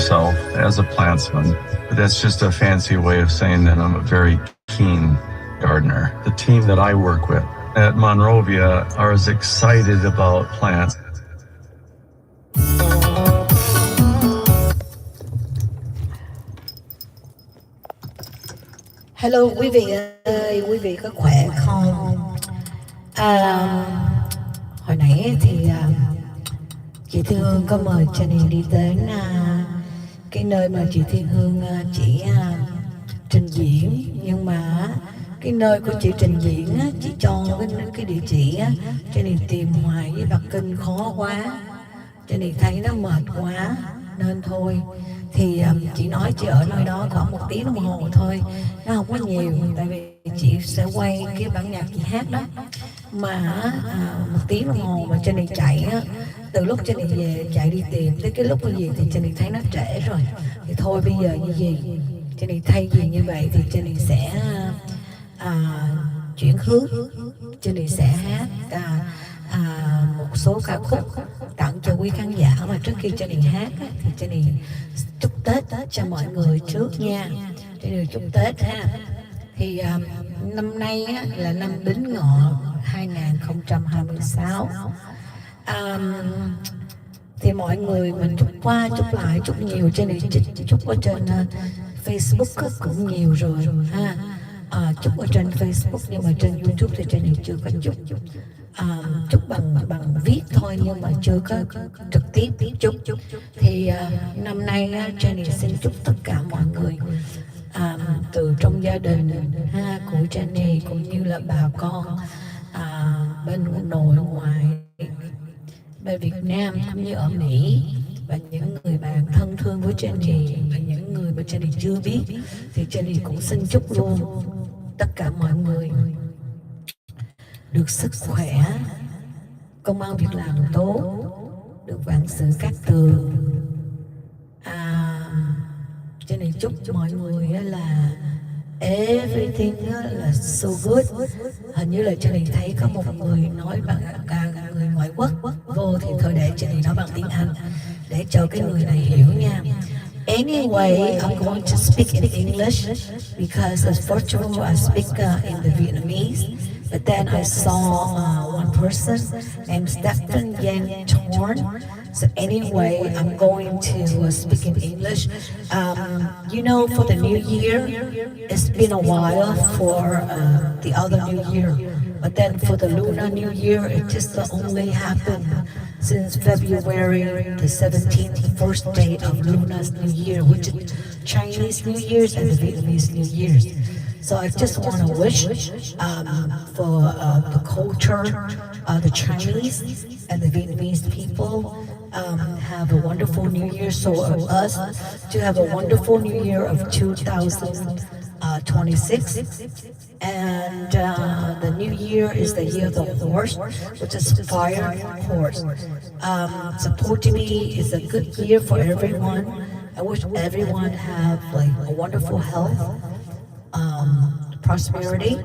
myself as a plantsman. But that's just a fancy way of saying that I'm a very keen gardener. The team that I work with at Monrovia are as excited about plants. Hello quý vị ơi, quý vị có khỏe không? Hồi nãy thì chị Thiên Hương có mời Jenny đi đến cái nơi mà chị Thiên Hương chỉ trình diễn, nhưng mà cái nơi của chị trình diễn chị cho cái địa chỉ Jenny tìm hoài với Bắc Kinh khó quá, Jenny thấy nó mệt quá nên thôi. Thì chị nói chị ở nơi đó khoảng 1 tiếng đồng hồ thôi, nó không có nhiều, tại vì chị sẽ quay cái bản nhạc chị hát đó mà 1 tiếng đồng hồ mà Jenny chạy á, từ lúc Jenny về chạy đi tìm tới cái lúc như gì thì Jenny thấy nó trễ rồi, thì thôi bây giờ như gì Jenny thay vì như vậy thì Jenny sẽ chuyển hướng, Jenny sẽ hát một số ca khúc tặng cho quý khán giả. Mà trước khi Jenny hát thì Jenny chúc Tết cho mọi người trước nha. Jenny chúc Tết ha. Thì năm nay là năm Bính Ngọ 2026. Thì mọi người mình chúc qua chúc lại chúc nhiều, Jenny chúc ở trên Facebook cũng nhiều rồi ha. Chúc ở trên Facebook, nhưng mà trên YouTube thì Jenny chưa có chúc. Chúc bằng viết thôi nhưng mà chưa có trực tiếp chúc. Thì năm nay Jenny xin chúc tất cả mọi người từ trong gia đình của Jenny cũng như là bà con bên nội ngoại, bên Việt Nam cũng như ở Mỹ, và những người bạn thân thương với Jenny và những người mà Jenny chưa biết thì Jenny cũng xin chúc luôn tất cả mọi người được sức khỏe, công ăn việc làm tốt, được vạn sự cát tường. Jenny chúc mọi người là everything là so good. Hình như là Jenny thấy có một người nói bằng người ngoại quốc vô, thì thôi để Jenny nói bằng tiếng Anh để cho cái người này hiểu nha. Anyway, I'm going to speak in English because first of all I speak in the Vietnamese, but then I saw one person named Stephen Yen Torn. So anyway, I'm going to speak in English. You know, for the new year, it's been a while for the other new year. But then for the Lunar New Year, it just only happened since February the 17th, the first day of Lunar New Year, which is Chinese New Year's and the Vietnamese New Year's. So I just want to wish for the culture, the Chinese and the Vietnamese people have a wonderful New Year. So us to have a wonderful New Year of 2026. And the new year is the year of the horse, which is fire horse. Support to me is a good year for everyone. I wish everyone have like a wonderful health, prosperity,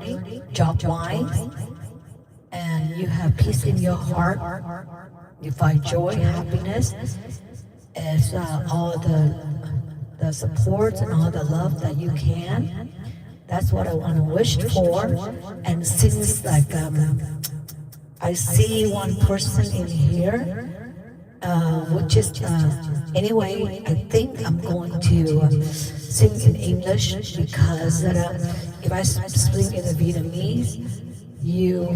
job-wise, and you have peace in your heart. You find joy, happiness, as all the support and all the love that you can. That's what I want to wish for. And since like I see one person in here, which is anyway, I think I'm going to sing in English because if I sing in the Vietnamese, you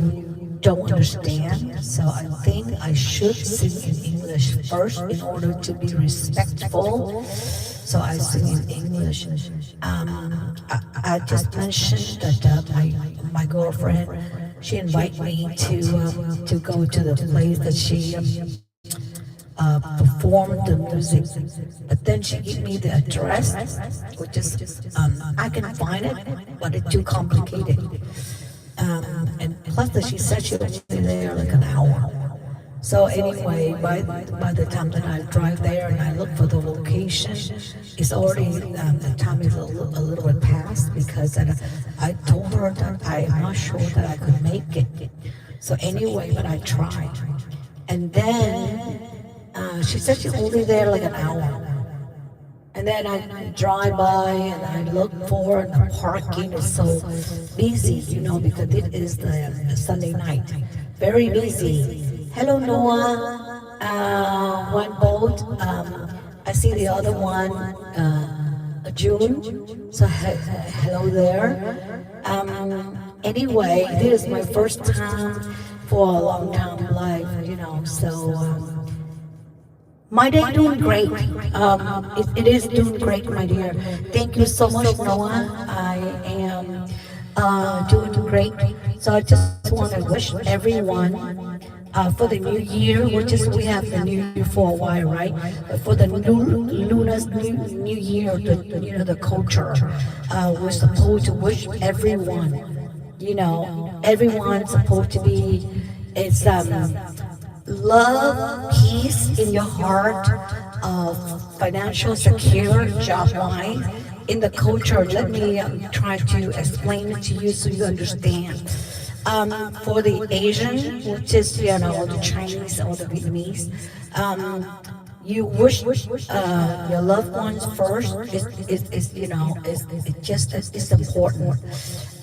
don't understand. So I think I should sing in English first in order to be respectful. So I sing in English. I just mentioned that my girlfriend, she invited me to go to the place that she performed the music, but then she gave me the address, which is I can find it, but it's too complicated. And plus that she said she was there like an hour. So anyway, by the time that I drive there and I look for the location, it's already, the time is a little bit past because I told her that I'm not sure that I could make it. So anyway, but I tried. And then she said she's only there like an hour. And then I drive by and I look for the parking is so busy, you know, because it is the Sunday night. Very busy. Hello, Noah. One boat. I see the other one, June. So hello there. Anyway, this is my first time for a long time life, you know, so my day doing great. It is doing great, my dear. Thank you so much, Noah. I am doing great. So I just want to wish everyone for the new year, which is we have the new year for a while, right? But for the new year, you know, the culture, we're supposed to wish everyone. You know, everyone's supposed to be, it's love, peace in your heart, financial secure, job-wise, in the culture. Let me try to explain it to you so you understand. For the Asian, which is, you know, the Chinese or the Vietnamese, you wish your loved ones first is you know, is just it's important.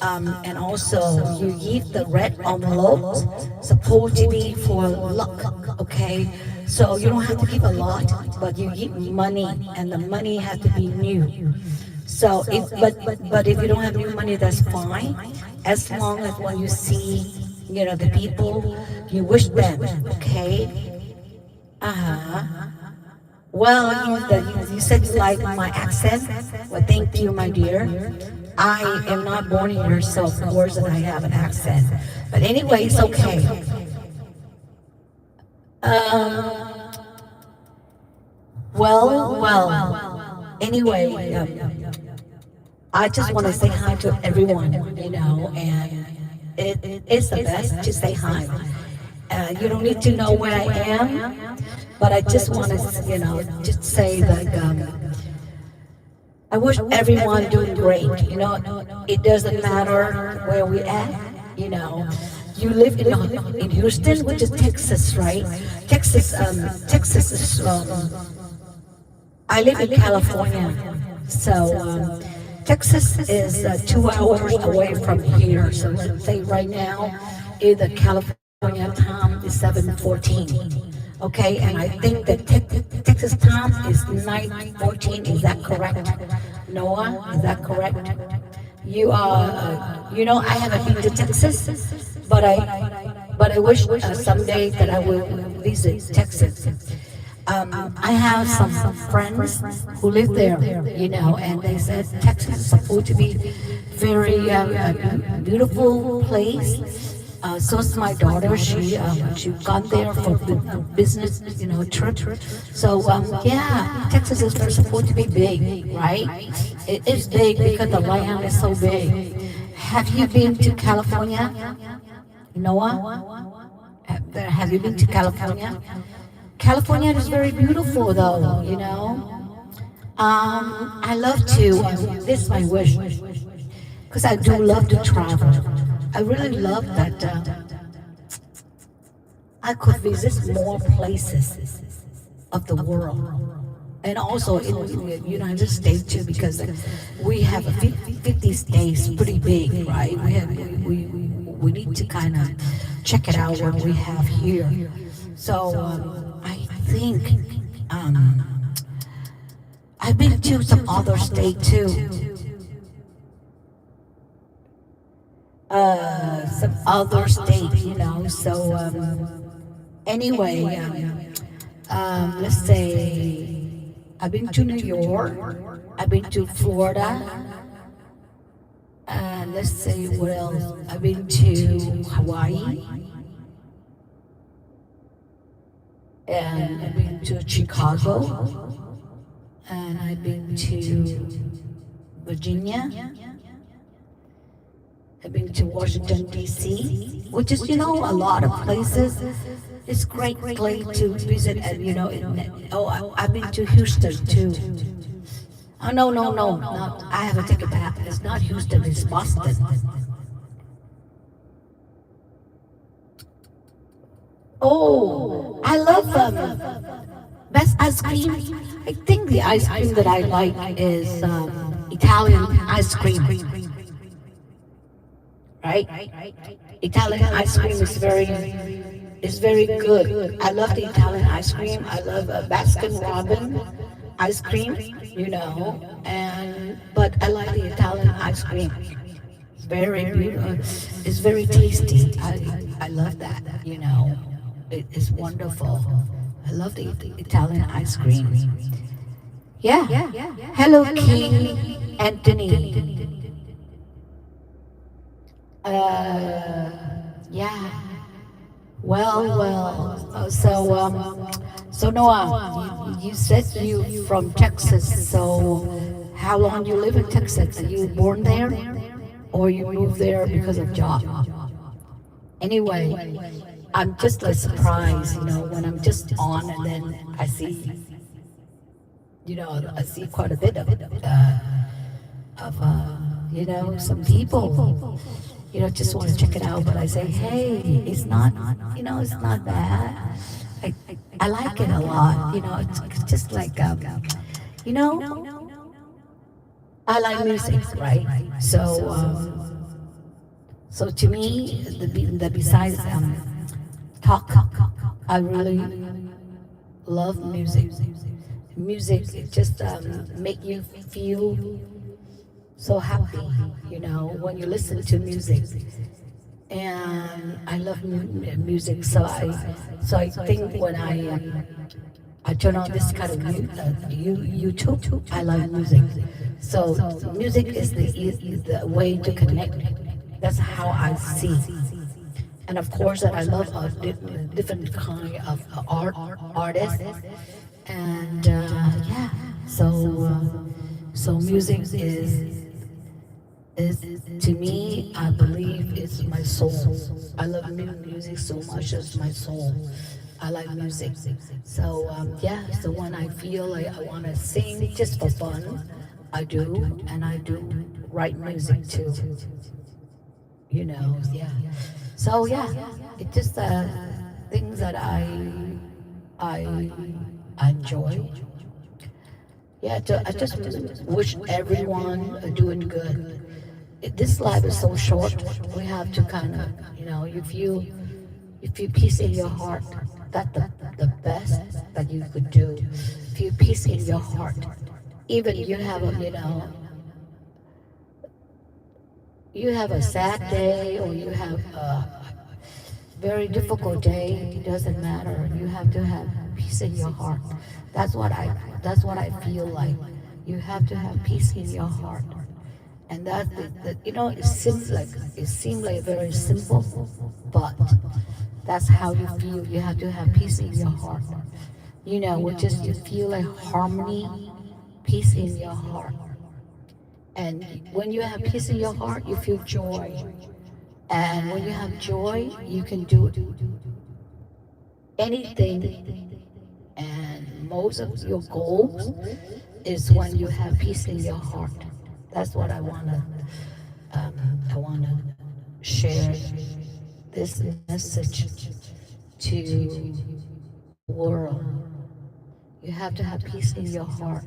And also you give the red envelopes supposed to be for luck, okay? So you don't have to give a lot, but you give money, and the money has to be new. So if but if you don't have new money, that's fine, as long as when you see, you know, the people, you wish them, okay? Well, you said you like my accent. Well, thank you, my dear. I am not born here, so of course I have an accent. But anyway, it's okay. Anyway, I just want to say hi to everyone, you know, and it's the best to say hi. You don't need to know where I am, but I just want to, you know, just say that I wish everyone doing great. You know, it doesn't matter where we at. You know, you live in Houston, which is Texas, right? Texas is. I live in California, so Texas is 2 hours away from here. So let's say right now, in the California time is 7:14. Okay, and I think that Texas time is 9:14. Is that correct, Noah? Is that correct? You are, you know, I haven't been to Texas, but I wish someday that I will visit Texas. I have some friends who live there, you know, and they said Texas is supposed to be very beautiful place. So is my daughter. She gone there for business, you know, trip. So yeah, Texas is supposed to be big, right? It is big because the land is so big. Have you been to California, Noah? Have you been to California? California is very beautiful, though, you know. I love to. This is my wish, because I do love to travel. I really love that I could visit more places of the world, and also in the United States too, because we have 50 states, pretty big, right? We need to kind of check it out what we have here. So I think I've been to some other state too. Some other state, you know. So anyway, let's say I've been to New York, I've been to Florida, and let's say what else? I've been to Hawaii, and I've been to Chicago, and I've been to Virginia. I've been to Washington, D.C., which is, you know, a lot of places. It's great place to visit, and, you know, I've been to Houston, too. Oh, no, I have to take it back. It's not Houston, it's Boston. Oh, I love Best ice cream. I think the ice cream that I like is Italian ice cream. Right? Italian ice cream is very good. I love the Italian ice cream. I love Baskin Robbins ice cream, you know, and but I like the Italian ice cream. It's very beautiful. It's very tasty. I love that, you know. It is wonderful. I love the Italian ice cream. Yeah. Hello, King Anthony. Yeah. Well. So Noah, you said you from Texas. So how long you live in Texas? Are you born there, or you moved there because of job? Anyway, I'm just like surprised, you know, when I'm just on and then I see, you know, I see quite a bit of you know, some people, you know, just want to check it out. But I say, hey, it's not, you know, it's not bad. I like it a lot. You know, it's just like, you know, I like music, right? So to me, the besides talk, I really love music. Music just make you feel so happy, you know, when you listen to music. And I love music, so I think when I turn on this kind of YouTube, I like music. So music is the way to connect. That's how I see. And of course, that I love different kind of artists. And yeah, so music is to me, I believe it's my soul. I love music so much as my soul. I like music. So yeah, so when I feel like I want to sing just for fun, I do, and I do write music too. You know, yeah. So yeah, it's just things that I enjoy. Yeah, I just wish everyone are doing good. This life is so short. We have to kind of, you know, if you peace in your heart, that's the best that you could do. If you peace in your heart, even you have a, you have a sad day or you have a very difficult day, it doesn't matter. You have to have peace in your heart. That's what I feel like. You have to have peace in your heart. And that's you know, it seems like very simple, but that's how you feel. You have to have peace in your heart. You know, which is you feel like harmony, peace in your heart. And when you have peace in your heart, you feel joy. And when you have joy, you can do anything. And most of your goals is when you have peace in your heart. That's what I wanna share this message to the world. You have to have peace in your heart.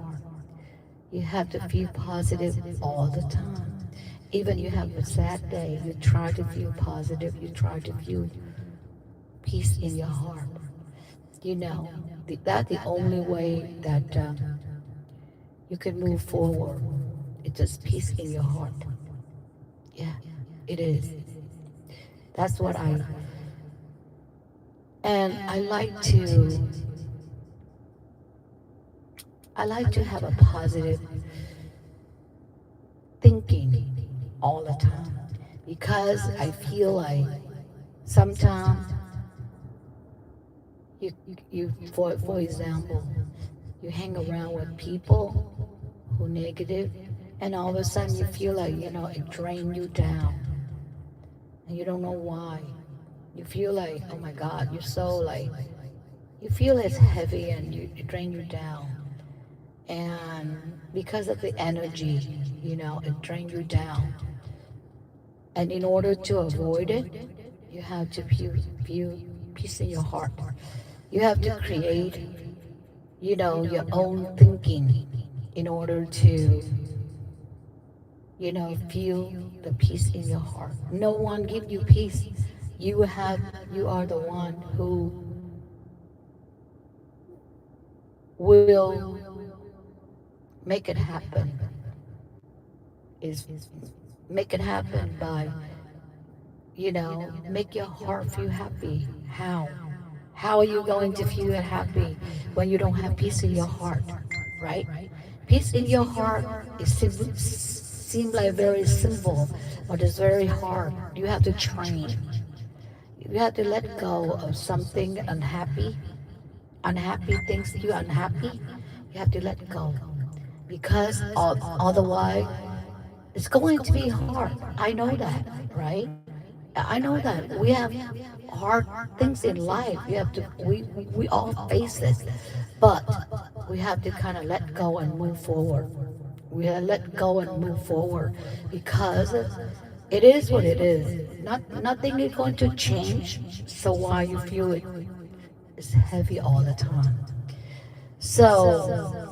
You have to feel positive all the time. Even you have a sad day, you try to feel positive. You try to feel peace in your heart. You know, that's the only way that you can move forward. It's just peace in your heart. Yeah, it is. That's what and I like to have a positive thinking all the time, because I feel like sometimes you for example, you hang around with people who are negative, and all of a sudden you feel like, you know, it drains you down, and you don't know why. You feel like, oh my God, you're so like, you feel it's heavy and it drains you down. And because of the energy, you know, it drains you down. And in order to avoid it, you have to feel peace in your heart. You have to create your own thinking in order to, feel the peace in your heart. No one give you peace. You are the one who will make it happen. Is make it happen by, make your heart feel happy. How? How are you going to feel happy when you don't have peace in your heart, right? Peace in your heart is seems like very simple, but it's very hard. You have to train. You have to let go of something unhappy things you're unhappy. You have to let go because otherwise it's going to be hard. I know that, right? I know that we have hard things in life. We all face it, but we have to kind of let go and move forward. We have to let go and move forward because it is what it is. Nothing is going to change. So why you feel it's heavy all the time? So,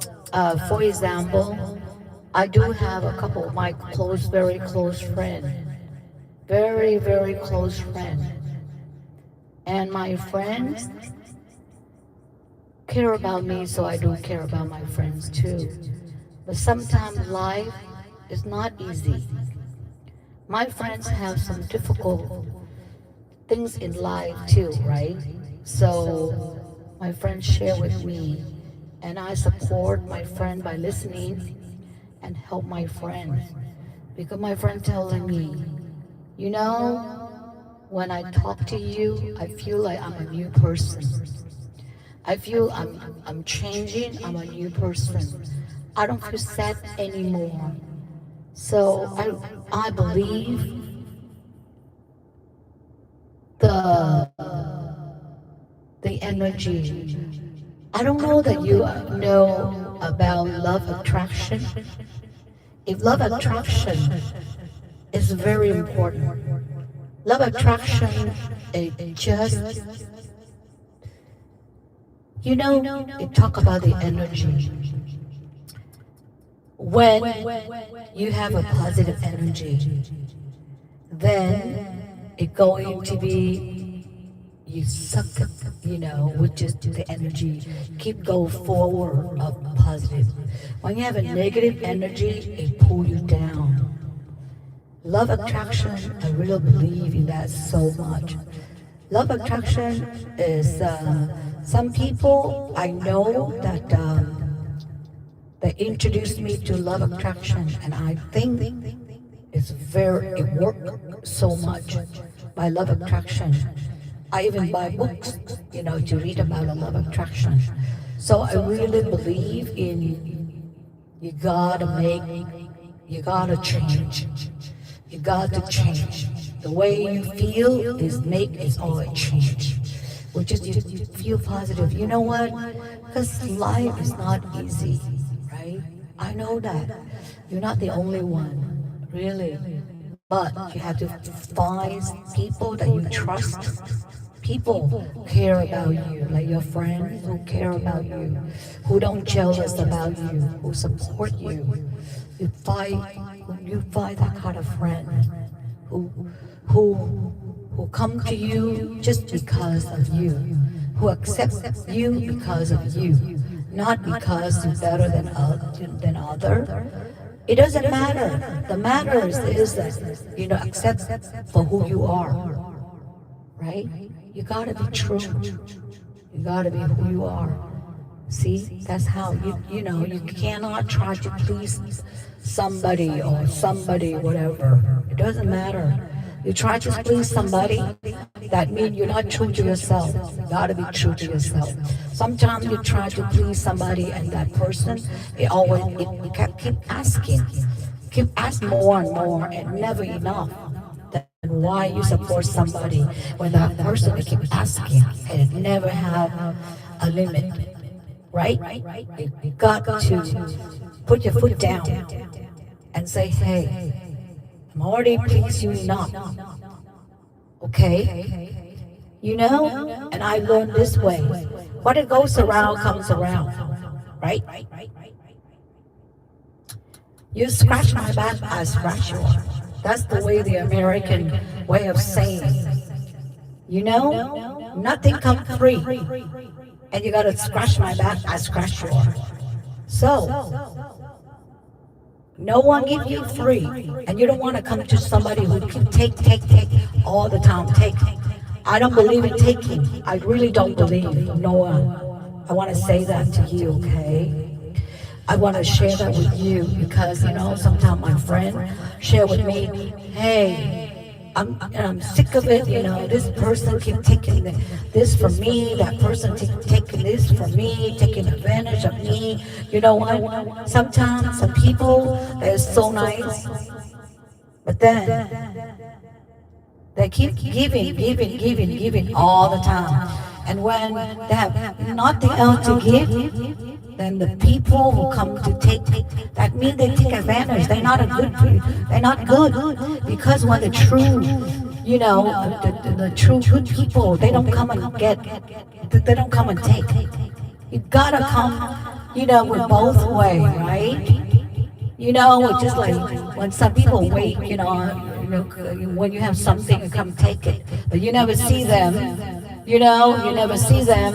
for example, I do have a couple of my very close friends, very, very close friends. And my friends care about me, so I do care about my friends too. But sometimes life is not easy. My friends have some difficult things in life too, right? So my friends share with me, and I support my friend by listening and help my friends. Because my friend telling me, when I talk to you, I feel like I'm a new person. I feel I'm changing, I'm a new person. I don't feel sad anymore. So I believe the energy. I don't know that you know about love attraction. If love attraction is very important. Love attraction is just, it talk about the energy. When you have a positive energy, then it's going to be, you suck, which is the energy, keep go forward of positive. When you have a negative energy, it pull you down. Love attraction, I really believe in that so much. Love attraction is, some people I know that they introduced me to love attraction, and I think it worked so much by love attraction. I even buy books, to read about a love attraction. So I really believe in you gotta change. You got to change. The way you feel is always change. Which is you feel positive. You know what? Because life is not easy, right? I know that. You're not the only one, really. But you have to find people that you trust. People who care about you, like your friends who care about you, who don't jealous about you, who support you. You find that kind of friend who come to you just because of you, who accepts you because of you, not because you're better than other. It doesn't matter. The matters is that accept for who you are, right? You gotta be true. You gotta be who you are. See, that's how you cannot try to please somebody or somebody, whatever. It doesn't matter. You try to please somebody, that means you're not true to yourself. You gotta be true to yourself. Sometimes you try to please somebody and that person, you keep asking more and more and never enough. Then why you support somebody when that person you keep asking and it never have a limit? Right? You got to put your foot down and say, hey, I'm already pleased you enough. Okay? And I learned this way. What it goes around comes around. right? You scratch my back, I scratch yours. That's the way the American way of saying. You know, nothing comes free. And you gotta scratch my back, I scratch yours. So, no one gives you free. And you don't want to come to somebody who can take all the time. Take. I don't believe in taking. I really don't believe. Noah, I want to say that to you, okay? I want to share that with you because, you know, sometimes my friend share with me, hey, I'm sick of it, you know, this person keep taking this from me, that person taking this from me, taking advantage of me. You know what? Sometimes some people, they're so nice, but then they keep giving all the time. And when they have nothing else to give, then the people who come to take, that means they take advantage. They're not they're not good. Because when the true, you know, the true good people, they don't come and they don't come and take. You gotta come, you know, with both ways, right? You know, it's just like when some people wait, you know, when you have something, you come take it. But you never see them, you know, you never see them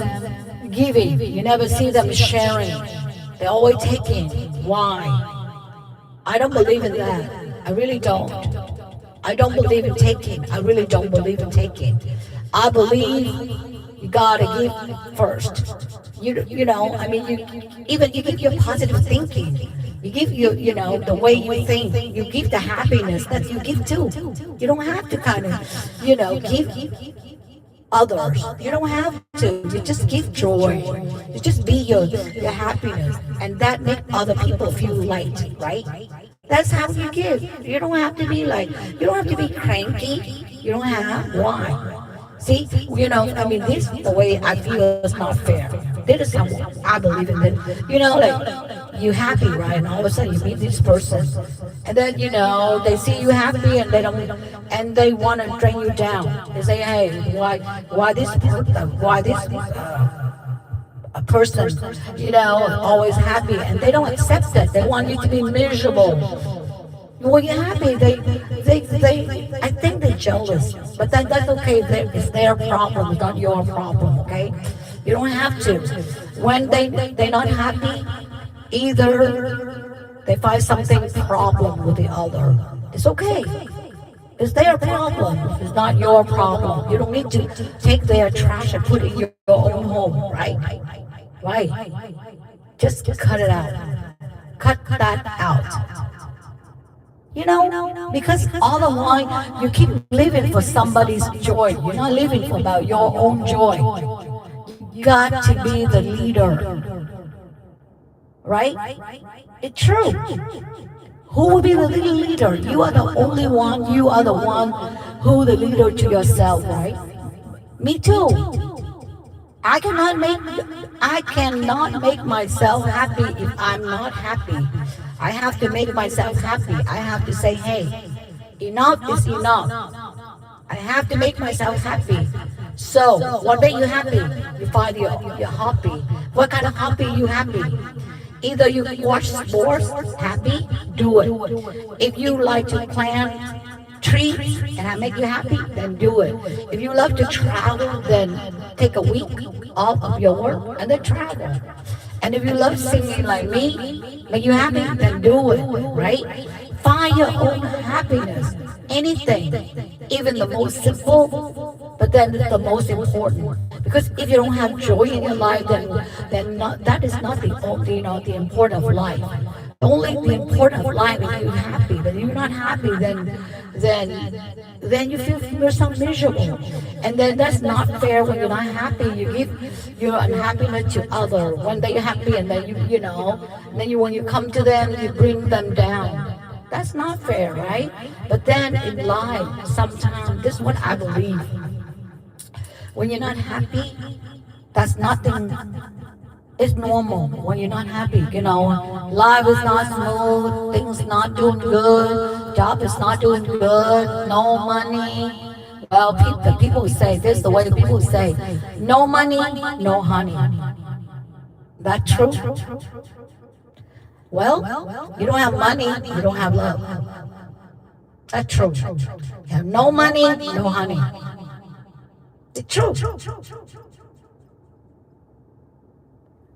giving. You never see them sharing. They're always taking. Why? I don't believe in that. I really don't. I don't believe in taking. I really don't believe in taking. I believe you gotta give first. You know, I mean, you give your positive thinking. You give you know, the way you think. You give the happiness that you give too. You don't have to kind of, you know, give others. You don't have to. You just give joy. You just be your happiness, and that make other people feel light, right? That's how you give. You don't have to be like. You don't have to be cranky. You don't have. Why? See, you know, I mean, this is the way I feel is not fair. This is how I believe in it. You know, like, you happy, right? And all of a sudden you meet this person, and then, you know, they see you happy and they don't, and they want to drain you down. They say, hey, why this a person, you know, always happy, and they don't accept that. They want you to be miserable. When you're happy, I think they're jealous, but that's okay. It's their problem, it's not your problem, okay? You don't have to. When they're not happy, either they find something problem with the other. It's okay. It's their problem. It's not your problem. You don't need to take their trash and put it in your own home, right? Right. Just cut it out. Cut that out. You know, because all the while you keep living for somebody's joy. You're not living for about your own joy. You got to be the leader. Right? It's true. Who will be the leader? You are the only one. You are the one who the leader to yourself, right? Me too. I cannot make myself happy if I'm not happy. I have to make myself happy. I have to say, hey, enough is enough. I have to make myself happy. So, what makes you happy? You find your hobby. What kind of hobby you happy? Either you watch sports, happy, do it. If you like to plant trees and I make you happy, then do it. If you love to travel, then take a week off of your work and then travel. And if you love singing like me, make you happy, then do it, right? Find your own happiness. Anything, even the most simple, but then the most important. Because if you don't have joy in your life, then that is not the only, you know, the important of life. Only the important of life is you're happy. But if you're not happy, then you feel yourself miserable. And then that's not fair. When you're not happy, you give your unhappiness to others. When they're happy, and then you know, then when you come to them, you bring them down. That's not fair, right? But then in life, sometimes, this is what I believe. When you're not happy, that's nothing. It's normal when you're not happy, you know. Life is not smooth, things not doing good, job is not doing good, no money. Well, people say, this is the way people say, no money, no honey. That true? Well, you don't have money, you don't have love. That's true. You have no money, no honey. It's true.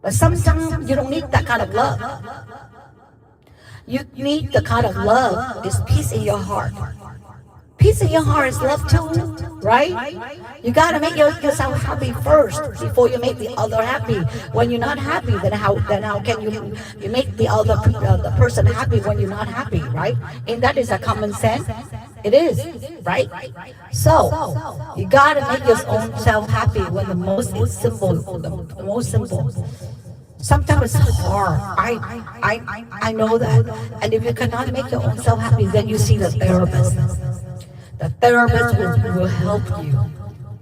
But sometimes you don't need that kind of love. You need the kind of love is peace in your heart. Peace in your heart is love too, right? You gotta make yourself happy first before you make the other happy. When you're not happy, then how can you make the other the person happy when you're not happy, right? And that is a common sense. It is, right? So you gotta make your own self happy when the most simple, the most simple. Sometimes it's hard. I know that. And if you cannot make your own self happy, then you see the therapist. The therapist will help you.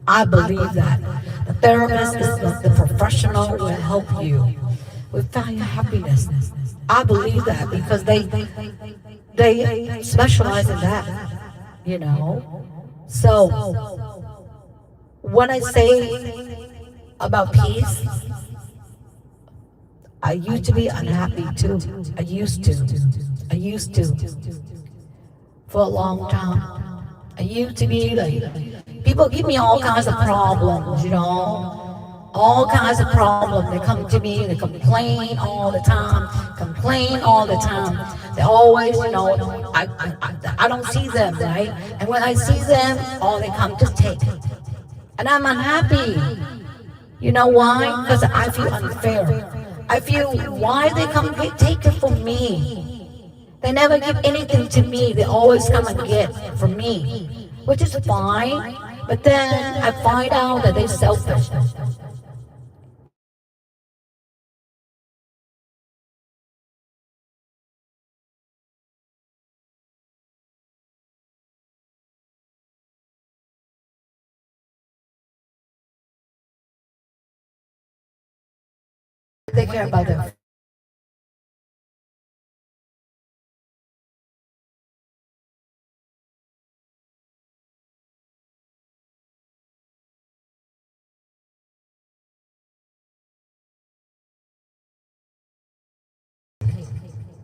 I believe that. The therapist is the professional will help you with find your happiness. I believe that because they specialize in that, you know. So when I say about peace, I used to be unhappy too. I used to. For a long time. I used to be like, people give me all kinds of problems, you know. All kinds of problems. They come to me, they complain all the time. They always, you know, I don't see them, right? And when I see them, all they come to take. And I'm unhappy. You know why? Because I feel unfair. I feel why they come take it from me. They never give anything to me. They always come and get from me, which is fine. But then I find out that they're selfish. They care about them.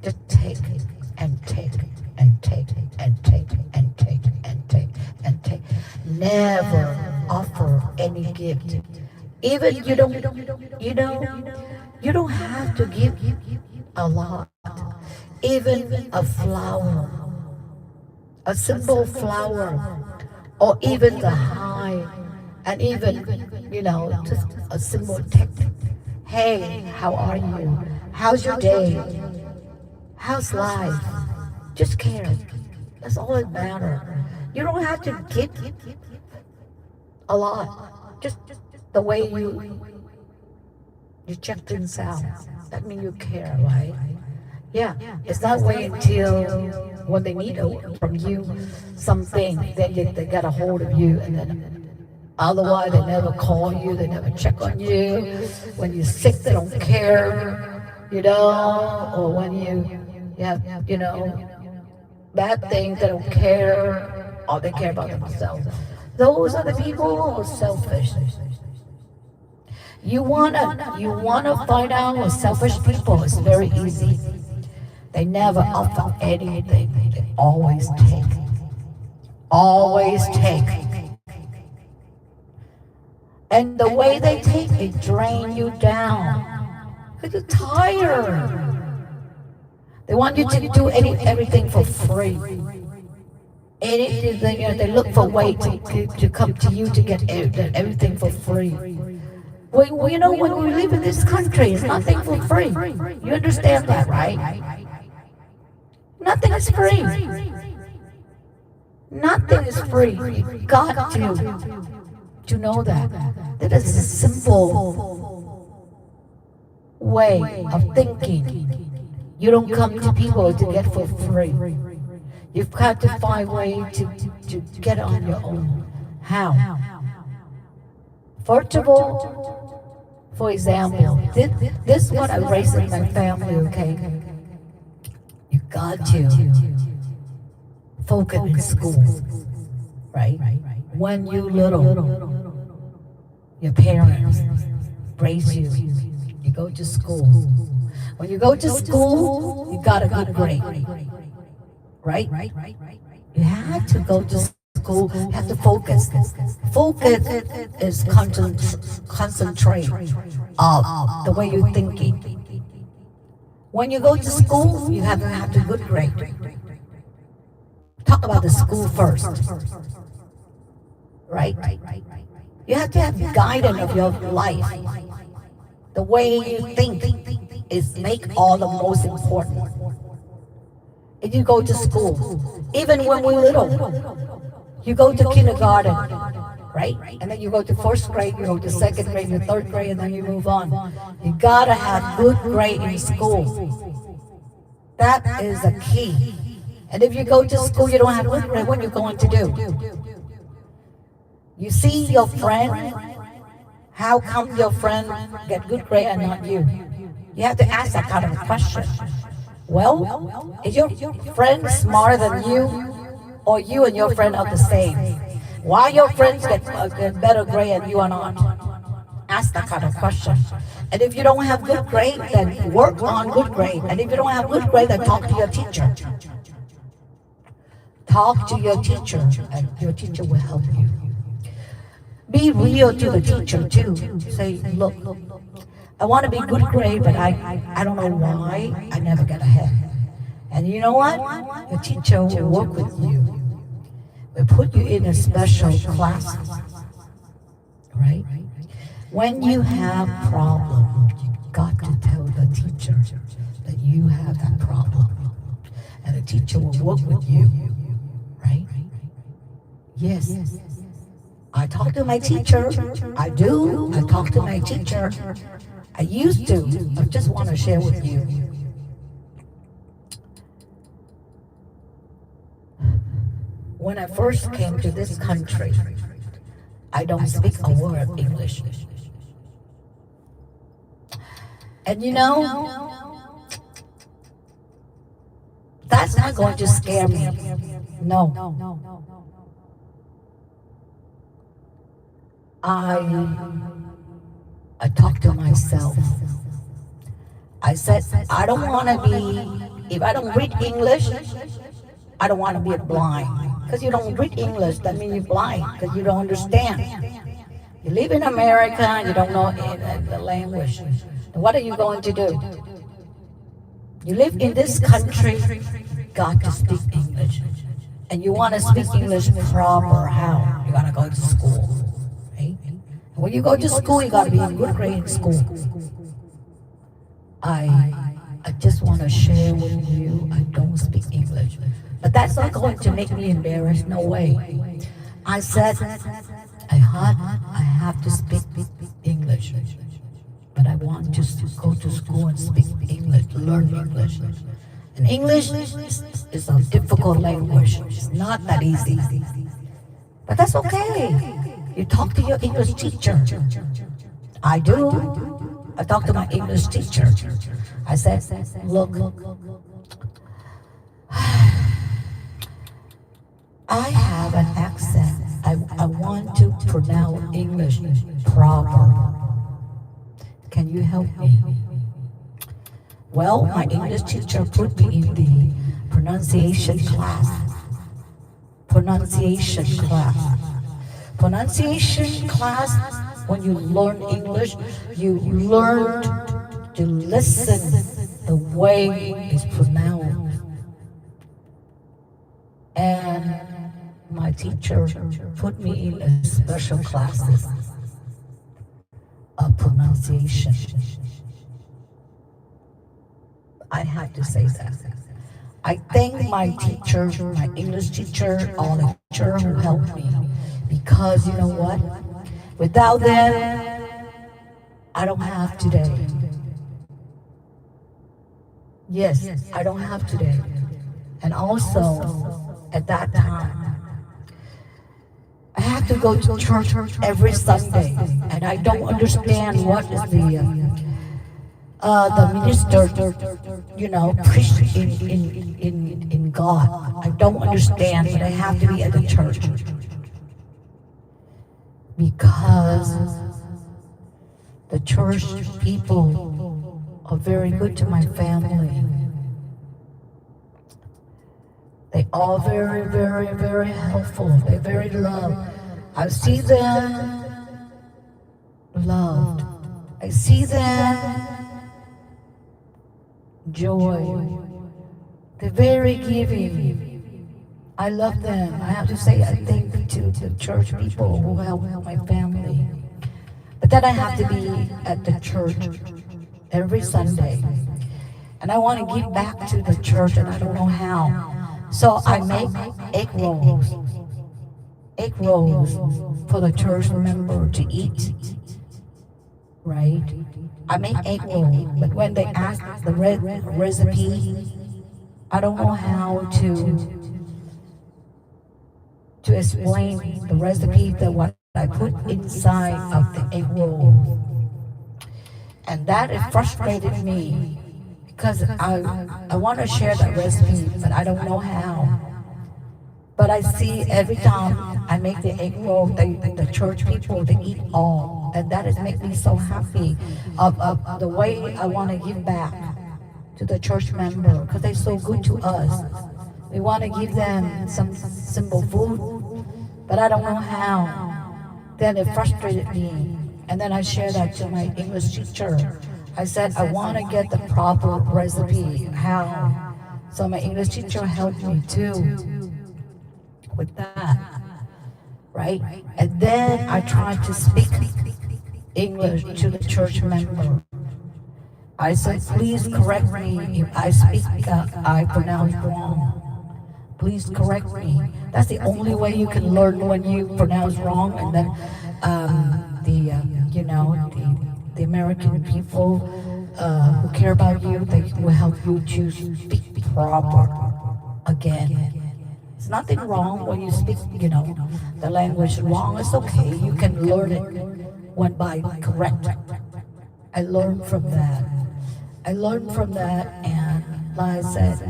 Just take and take and take and take and take and take and take. Never offer any gift. Even you don't have to give a lot. Even a flower, a simple flower, or even the high, and even, you know, just a simple text. Hey, how are you? How's your day? How's life? Just care. That's all that matters. You don't have to give a lot. Just the way you check things out. That means you care, right? Yeah. It's not wait until when they need from you something, then they get a hold of you, and then otherwise they never call you, they never check on you. When you're sick, they don't care, you know, or when you have, you know, bad things, they don't care, or they care about themselves. Those are the people who are selfish. You wanna find out what selfish people. It's very easy. They never offer anything. They always take. Always take. And the way they take, they drain you down. Because you're tired. They want you to do everything for free. Anything, you know, they look for a way to come to you to get everything for free. Well, you know, when we live in this country, it's nothing for free. You understand that, right? Nothing is free. Nothing is free. You got to know that. That is a simple way of thinking. You don't come to people to get for free. You've got to find a way to get on your own. How? First of all, for example, this is what I raised in my family, okay? You got to focus in school, right? When you're little, your parents raise you. You go to school. When you go to school, you got a good grade, right? You have to go to school, you have to focus. Focus is concentrate of the way you're thinking. When you go to school, you have to have a good grade. Talk about the school first, right? You have to have guidance of your life. The way you think is make all the most important. If you go to school, even when we're little, you go to kindergarten, right? And then you go to first grade, you go to second grade, your third grade, and then you move on. You gotta have good grade in school. That is the key. And if you go to school, you don't have good grade, what are you going to do? You see your friend, how come your friend get good grade and not you? You have to ask that kind of a question. Well, is your friend smarter than you, or you and your friend are the same? Why your friends get better grade and you are not? Ask that kind of question. And if you don't have good grade, then work on good grade. And if you don't have good grade, then talk to your teacher. Talk to your teacher, and your teacher will help you. Be real to the teacher too. Say, look, I want to be good grade, but I don't know why I never get ahead. And you know what? Your teacher will work with you. Will put you in a special class, right? When you have problem, you got to tell the teacher that you have that problem, and the teacher will work with you, right? Yes. I talk to my teacher. I do. I talk to my teacher. I used to. I just want to share with you. When I first came to this country, I don't speak a word of English. And you know, that's not going to scare me. No. I talked to myself. I said, I don't want to be, if I don't read English, I don't want to be blind. Because you don't read English, that means you're blind, because you don't understand. You live in America and you don't know the language. What are you going to do? You live in this country, got to speak English. And you want to speak English proper, how? You got to go to school. Right? When you go to school, you got to be in good grade in school. I just want to share with you, I don't speak English. But that's not going to make me embarrassed, no way. I said, I have to speak English. But I want to go to school and speak English, learn English. And English is a difficult language. It's not that easy. But that's okay. You talk to your English teacher. I do. I talk to my English teacher. I said, look, I have an accent. I want to pronounce English proper. Can you help me? Well, my English teacher put me in the pronunciation class. Pronunciation class, when you learn English, you learn to listen the way it's pronounced. And my teacher put me in a special classes of pronunciation. I have to say that. I thank my teacher, my English teacher, all the teacher who helped me. Because you know what? Without them, I don't have today. Yes, I don't have today. And also, at that time, I have to go to church every Sunday, and I don't understand what is the minister, preach in God. I don't understand, but I have to be at the church because the church people are very good to my family. They are very, very, very helpful. They're very loved. I see them loved. I see them joy. They're very giving. I love them. I have to say I thank to the church people who help my family. But then I have to be at the church every Sunday. And I want to give back to the church and I don't know how. So I make egg rolls for the church member to eat, right? I make egg rolls, but when they ask the recipe, I don't know how to explain the recipe that what I put inside of the egg roll. And that it frustrated me because I want to share that recipe, but I don't know how. But I see every time I make the egg roll, the church people, they eat all. And that is make me so happy of the way I want to give back to the church member because they're so good to us. We want to give them some simple food, but I don't know how. Then it frustrated me. And then I shared that to my English teacher. I said, I want to get the proper recipe. How? So my English teacher helped me too with that, right? And then I tried to speak English to the church member. I said, please correct me if I speak, I pronounce wrong. Please correct me. That's the only way you can learn when you pronounce wrong. And then the American people who care about you, they will help you to speak proper again. It's nothing wrong when you speak, the language wrong. It's okay. You can learn it one by correct. I learned from that. And like I said,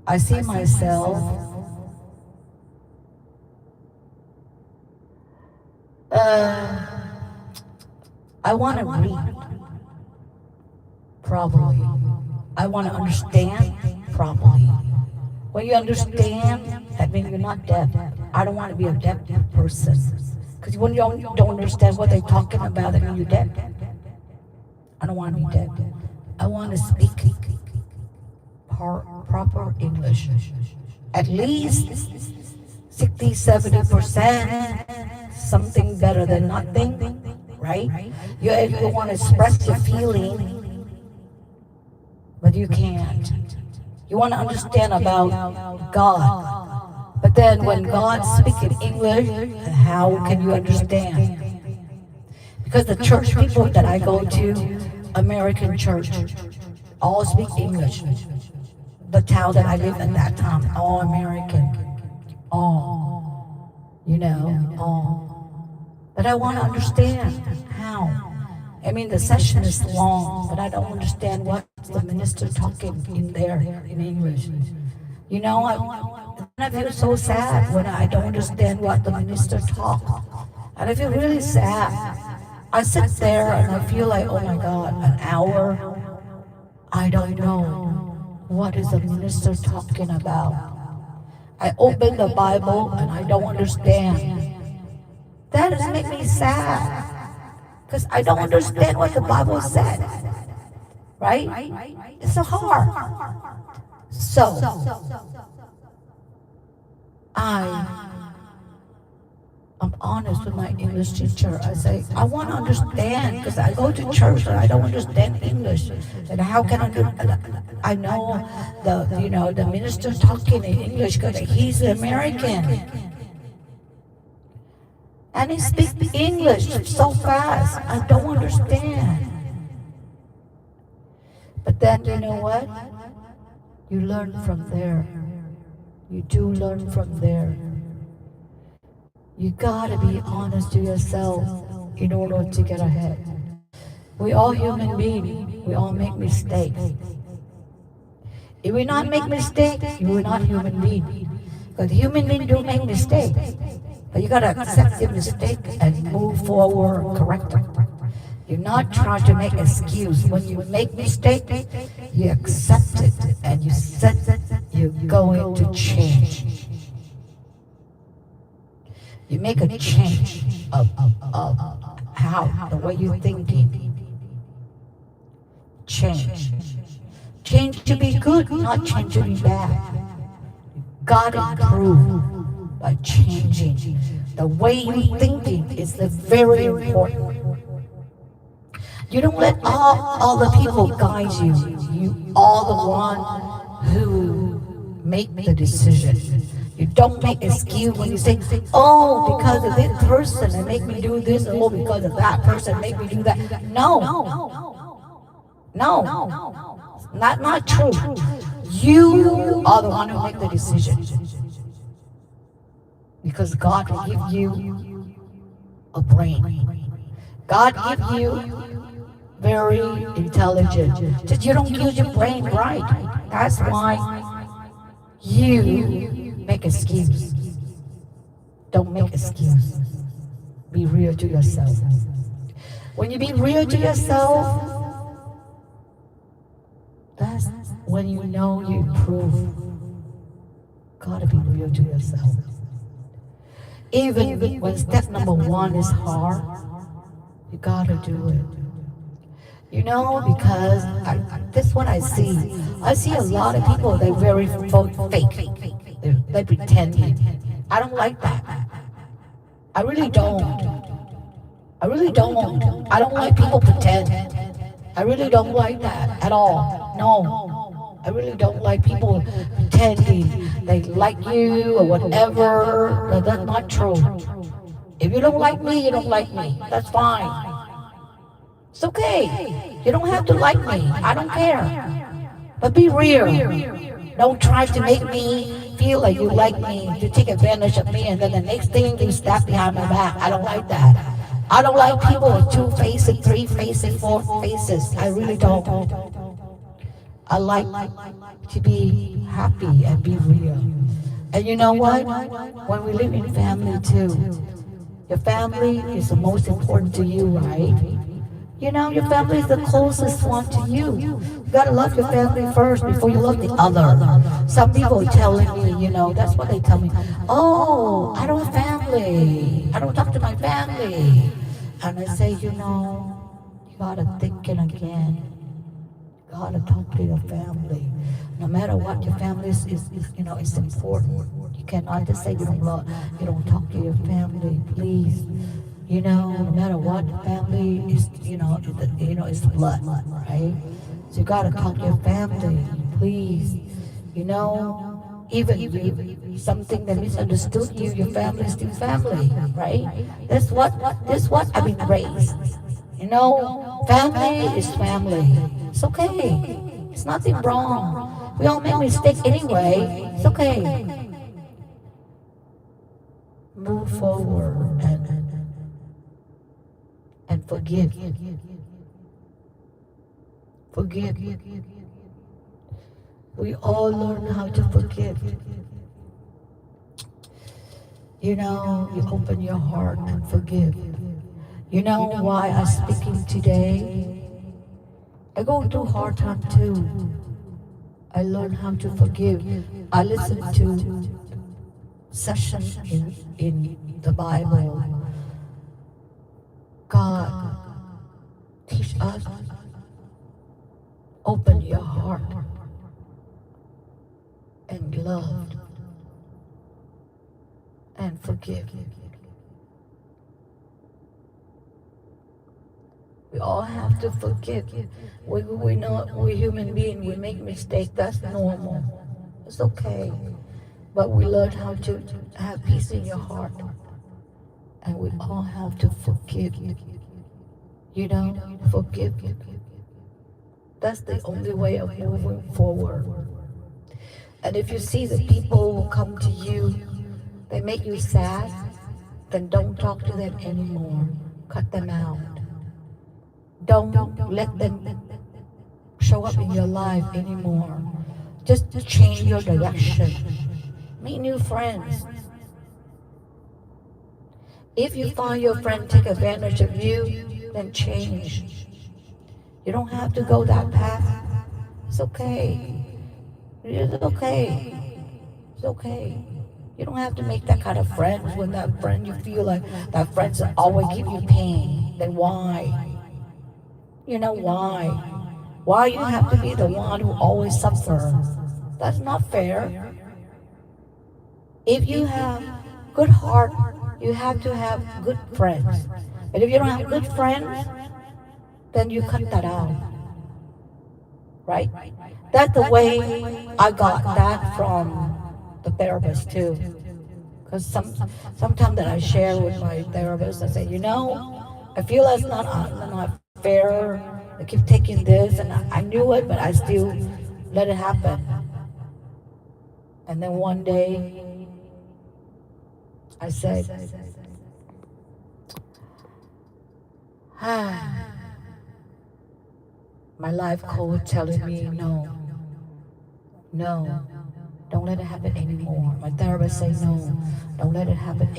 I see myself I want to read properly. I want to understand properly. When you understand, that means you're not deaf. I don't want to be a deaf person. Because when you don't understand what they're talking about, that means you're deaf. I don't want to be deaf. I want to speak proper English. At least 60-70%, something better than nothing, right? You want to express your feeling, but you can't. You want to understand about God, but then when God speaks in English, how can you understand? Because the church people that I go to, American church, all speak English. The town that I live in that time, all American, all. But I want to understand how. I mean, the session is long, but I don't understand what the minister talking in there in English. I feel so sad when I don't understand what the minister talk. And I feel really sad. I sit there and I feel like, oh my God, an hour, I don't know what is the minister talking about. I open the Bible and I don't understand. That has made me sad. Because I don't understand what the Bible said. Right? It's so hard. So, I'm honest with my English teacher. I say, I want to understand because I go to church and I don't understand English. And how can I do? I know the minister talking in English because he's American. And he speaks English so fast. I don't understand. But then you know what? You learn from there. You do learn from there. You gotta be honest to yourself in order to get ahead. We all human beings. We all make mistakes. If we not make mistakes, you are not human beings. Because human beings do make mistakes. But But you gotta accept your mistake and move forward, correct it. You're not trying to make excuse. When you make mistake, you accept it and you said you're going to change. You make a change of how, the way you're thinking. Change. Change to be good, not change to be bad. God improve by changing. The way you're thinking is very important. You don't let all the people guide you. You are the one who make the decision. You don't make excuse when you say, oh, because of this person they make me do this, or because of that person make me do that. No, not true. You are the one who make the decision. Because God will give you a brain. God give you very intelligent. Just you don't use your brain right. That's why you make excuse. Don't make excuse. Be real to yourself. When you be real to yourself, that's when you know you improve. Gotta be real to yourself. Even when step number 1 is hard, you gotta do it. You know, because this is what I see. I see a lot of people, they're very fake. They pretend. I don't like that. I really don't. I don't like people pretend. I really don't like that at all. No. I really don't like people pretending they like you or whatever. That's not true. If you don't like me, you don't like me. That's fine. It's okay. You don't have to like me. I don't care. But be real. Don't try to make me feel like you like me, to take advantage of me, and then the next thing you stab behind my back. I don't like that. I don't like people with 2 faces, 3 faces, 4 faces. I really don't. I like to be happy and be real. And you know what? When we live in family too, your family is the most important to you, right? You know, your family is the closest one to you. You gotta love your family first before you love the other. Some people are telling me, you know, that's what they tell me. Oh, I don't have family. I don't talk to my family. And I say, you know, you gotta think it again. You gotta talk to your family. No matter what, your family is you know, it's important. You cannot just say you don't talk to your family, please. You know, no matter what, family is, you know, it's blood, right? So you gotta talk to your family, please. You know, even if something that misunderstood you, your family is still family, right? That's what I've been raised. You know, family is family. It's okay. It's nothing wrong. We all make mistakes anyway. It's okay. Move forward and forgive. Forgive. We all learn how to forgive. You know, you open your heart and forgive. You know why I'm speaking today? I go through hard time too. I learn how to forgive. I listen to sessions in the Bible. God, teach us, open your heart and love and forgive. We all have to forgive. We're human beings, we make mistakes, that's normal. It's okay. But we learn how to have peace in your heart. And we all have to forgive. You know, forgive. That's the only way of moving forward. And if you see the people who come to you, they make you sad, then don't talk to them anymore. Cut them out. Don't let them show up in your life anymore. Just change your direction. Meet new friends. If you find your friend take advantage of you, then change. You don't have to go that path. It's okay. It's okay. It's okay. You don't have to make that kind of friends when that friend you feel like that friend's always give you pain. Then why? You know why? Why you have to be the one who always suffer? That's not fair. If you have good heart, you have to have good friends. But if you don't have good friends, then you cut that out. Right? That's the way I got that from the therapist too. Because sometimes that I share with my therapist, I say, I feel that's not fair. I keep taking this, and I knew it, but I still let it happen. And then one day, I said, my life coach telling me, no, don't let it happen anymore. My therapist say, no, don't let it happen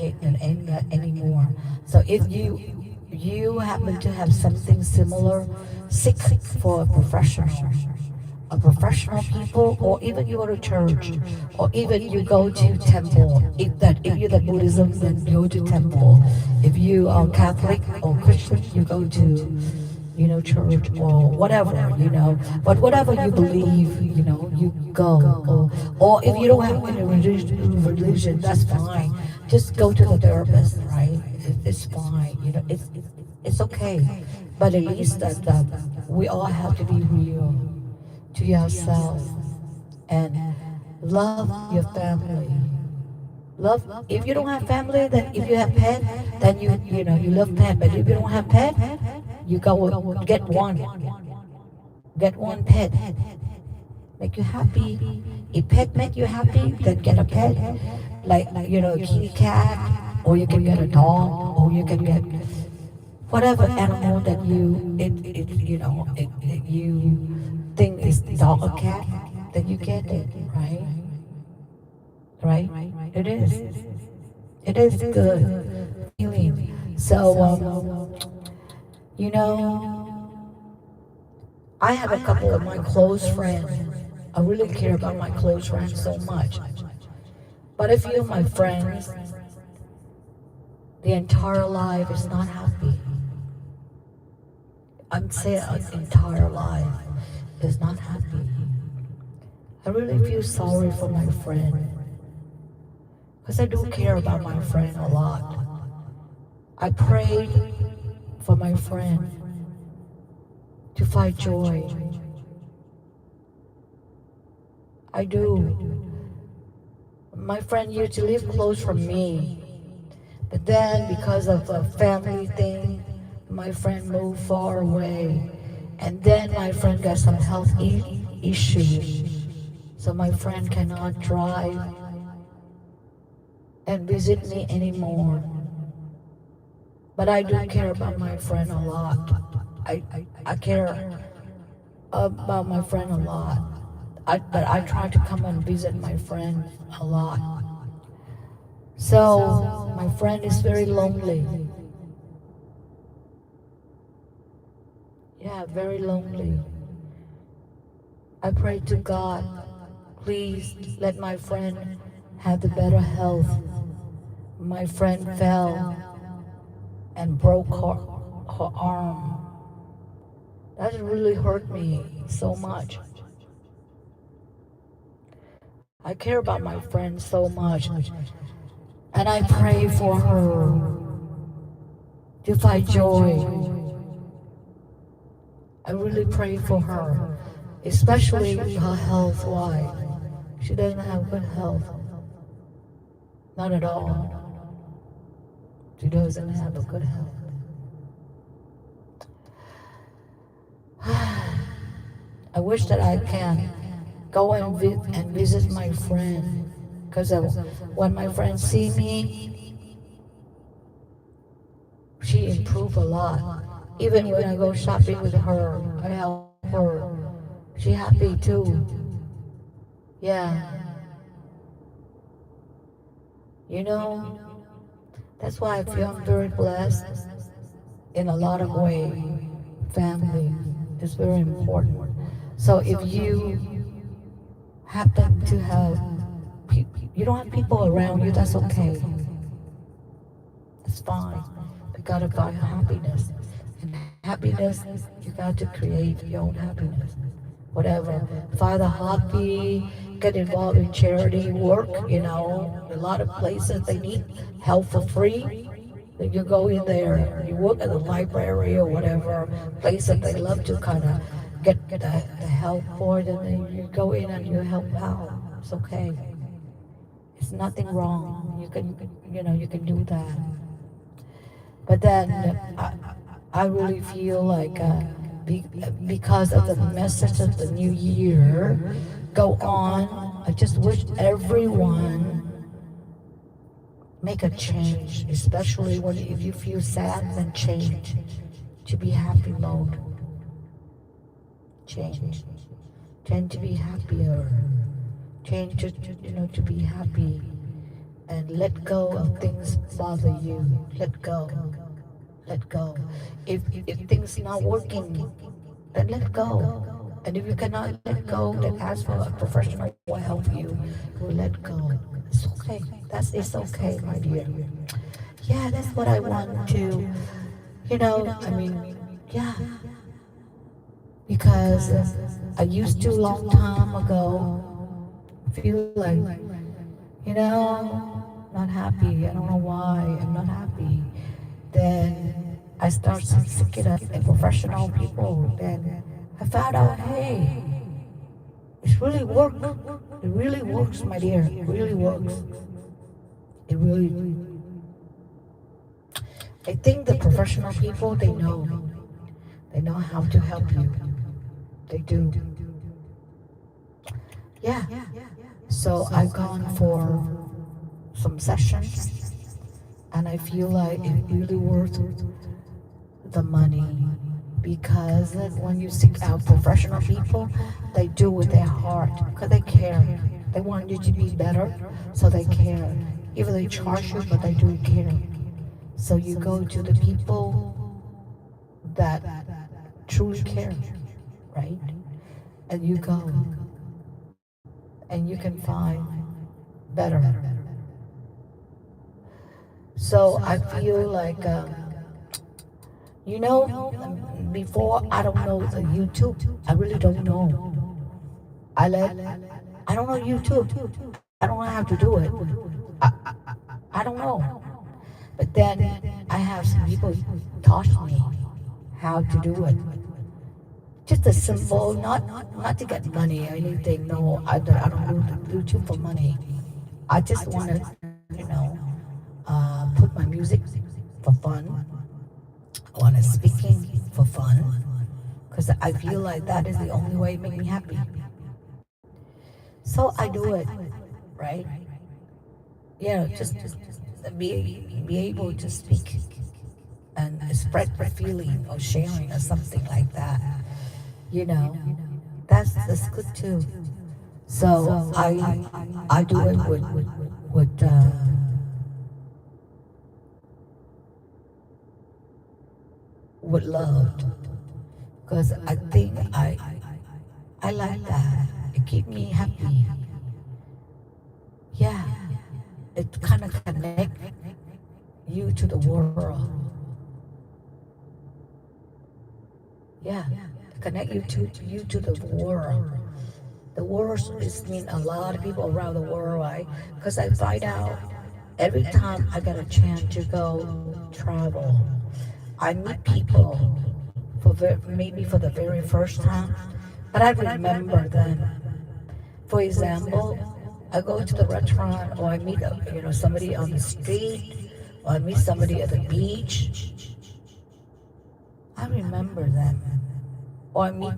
anymore. So if you happen to have something similar, seek for a professional people, or even you go to church, or even you go to temple. If you're the Buddhism, then go to temple. If you are Catholic or Christian, you go to church or whatever, But whatever you believe, you go. Or if you don't have any religion, that's fine. Just go to the therapist, right? It's fine. It's okay. But at least that we all have to be real to yourself and love your family. Love. If you don't have family, then if you have pet, then you love pet. But if you don't have pet, you go get one. Get one pet. Make you happy. If pet make you happy, then get a pet. Like a kitty cat, or you can get a dog, or you can get whatever animal that you think is dog or cat, then you get it, right? Right? It is. It is good feeling. So, I have a couple of my close friends. I really care about my close friends so much. But I feel my friends, the entire life is not happy. I'm saying entire life is not happy. I really feel sorry for my friend. Because I do care about my friend a lot. I prayed for my friend to find joy. I do. My friend used to live close from me. But then because of a family thing, my friend moved far away. And then my friend got some health issues. So my friend cannot drive and visit me anymore. But I do care about my friend a lot. I care about my friend a lot. But I try to come and visit my friend a lot. So my friend is very lonely. Yeah, very lonely. I pray to God, please let my friend have the better health. My friend fell and broke her arm. That really hurt me so much. I care about my friend so much. And I pray for her to find joy. I really pray for her, especially her health-wise. She doesn't have good health. Not at all. She doesn't have a good health. I wish that I can go and visit my friend, because when my friends see me, she improved a lot. Even when I go shopping with her, I help her. She happy too. Yeah. That's why I feel I'm very blessed in a lot of ways. Family is very important. So if you happen to have, you don't have people around you, that's okay. It's fine. You gotta find happiness. And happiness, you got to create your own happiness. Whatever. Find a hobby, get involved in charity work, a lot of places they need help for free. Then you go in there, you work at the library or whatever place that they love to kind of get the help for it, and then you go in and you help out. It's okay. It's nothing wrong. You can do that. But then I really feel like because of the message of the new year, go on. I just wish everyone make a change, especially if you feel sad, then change to be happy mode. Change to be happier. Change to be happy, and let go of things bother you. Let go. If things not working, then let go. And if you cannot let go, then ask for a professional who will help you. Who will let go. It's okay. It's okay, my dear. Yeah, that's what I want to. Yeah. Because I used to long time ago feel like, not happy. I don't know why I'm not happy. Then I started seeking out professional people. Then I found out, hey, it really works. It really works, my dear. It really works. It really. I think the professional people, they know how to help you. They do. Yeah. So I've gone for some sessions, and I feel like it really worth the money, because when you seek out professional people, they do with their heart, because they care. They want you to be better, so they care. Even they charge you, but they do care. So you go to the people that truly care, right? And you go, and you can find better. So I feel like, before I don't know the YouTube. I really don't know. I don't know YouTube. I don't know how to do it. I don't know. But then I have some people taught me how to do it. Just a simple, not to get money or anything. No, I don't do YouTube for money. I just want to, put my music for fun. I want to speaking for fun, because I feel like that is the only way to make me happy. So I do it, right? Just be able to speak and spread the feeling or sharing or something like that. That's good too. So I do it with love, because I think I like that. It keeps me happy. Yeah, it kind of connect you to the world. Yeah, connect you to the world. The world is mean a lot of people around the world, right? Because I find out every time I get a chance to go travel, I meet people maybe for the very first time, but I remember them. For example, I go to the restaurant, or I meet somebody on the street, or I meet somebody at the beach. I remember them. Or I meet,